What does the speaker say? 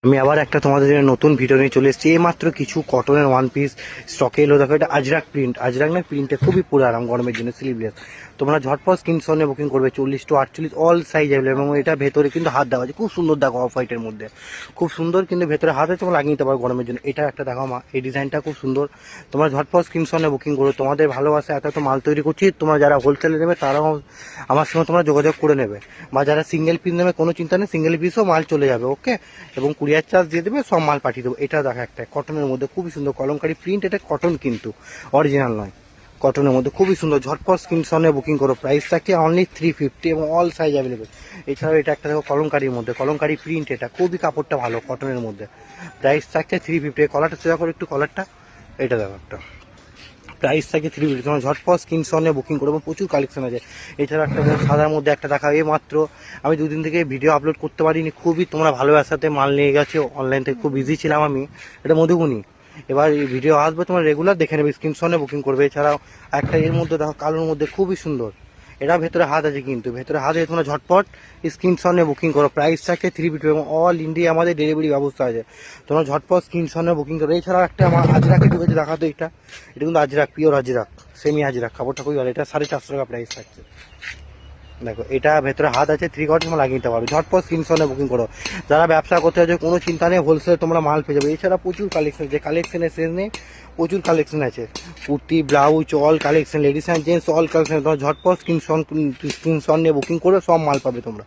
আমি আবার একটা তোমাদের জন্য নতুন ভিডিও নিয়ে চলে এসেছি। এই মাত্র কিছু কটনের ওয়ান পিস স্টকে এলো। দেখো, এটা আজরাক প্রিন্ট। আজরাক না, প্রিন্টে খুবই পুরো আরাম গরমের জন্য, স্লিভলেস। তোমরা ঝটপট স্ক্রিনশটে বুকিং করবে। 40 to 48 অল সাইজ অ্যাভেলেবল। এবং এটা ভেতরে কিন্তু হাত দেওয়া আছে, খুব সুন্দর। দেখো, অফ হোয়াইটের মধ্যে খুব সুন্দর, কিন্তু ভেতরে হাত আছে, তোমরা লাগিয়ে নিতে পারো গরমের জন্য। এটা একটা দেখো মা, এই ডিজাইনটা খুব সুন্দর। তোমরা ঝটপট স্ক্রিনশটে বুকিং করো। তোমাদের ভালোবাসা এত মাল তৈরি করছি। তোমরা যারা হোলসেলে নেবে তারাও আমার সঙ্গে তোমরা যোগাযোগ করে নেবে, বা যারা সিঙ্গেল পিস নেবে কোনো চিন্তা নেই, সিঙ্গেল পিসও মাল চলে যাবে। ওকে, এবং কুরিয়ার চার্জ দিয়ে দেবে, সব মাল পাঠিয়ে দেবো। এটা দেখা একটা কটনের মধ্যে খুবই সুন্দর কলমকারি প্রিন্ট। এটা কটন কিন্তু অরিজিনাল নয়, কটনের মধ্যে খুবই সুন্দর। ঝটপট স্ক্রিনশটে বুকিং করো। প্রাইস থাকে অনলি 350 এবং অল সাইজ অ্যাভেলেবেল। এছাড়াও এটা একটা দেখো কলমকারির মধ্যে, কলমকারি প্রিন্ট। এটা খুবই কাপড়টা ভালো কটনের মধ্যে। প্রাইস থাকছে 350। কলারটা সোজা করে একটু, কলারটা এটা দেখো একটা, প্রাইস থাকে 350। তোমার ঝটপট স্ক্রিনশটে বুকিং করবো, প্রচুর কালেকশন আছে। এছাড়া একটা সাদার মধ্যে একটা দেখা, এই মাত্র আমি দুদিন থেকে ভিডিও আপলোড করতে পারিনি। খুবই তোমরা ভালোবাসাতে মাল নিয়ে গেছো, অনলাইন থেকে খুব বিজি ছিলাম আমি। এটা মধুবনী। এবার এই ভিডিও আসবে, তোমার রেগুলার দেখে নেবে, স্ক্রিনশটে বুকিং করবে। এছাড়াও একটা এর মধ্যে দেখো, কালোর মধ্যে খুবই সুন্দর। এটা ভেতরে হাত আছে, কিন্তু ভেতরে হাত আছে। তোমরা ঝটপট স্ক্রিনশটে বুকিং করো। প্রাইস থাকে 350 এবং অল ইন্ডিয়া আমাদের ডেলিভারি ব্যবস্থা আছে। তোমরা ঝটপট স্ক্রিনশটে বুকিং করো। এছাড়াও একটা আমার আজরাকে ঢুকেছে, দেখাতো। এটা এটা কিন্তু আজরাক, পিওর আজরাক, সেমি আজরাক। কাপড়টা খুবই ভালো। এটা 450 টাকা প্রাইস থাকছে। দেখো, এটা ভেতরে হাত আছে, 3/4 তোমরা লাগিয়ে নিতে পারো। ঝটপট স্ক্রিনশটে বুকিং করো। যারা ব্যবসা করতে চাইছো কোনো চিন্তা নেই, হোলসেলে তোমরা মাল পেয়ে যাবে। এছাড়া প্রচুর কালেকশন, যে কালেকশনের শেষ নেই, প্রচুর কালেকশন আছে। Kurti, blouse, all collection, ladies and gents all collection. তোমরা ঝটপট স্ক্রিনশট নিয়ে বুকিং করে সব মাল পাবে তোমরা।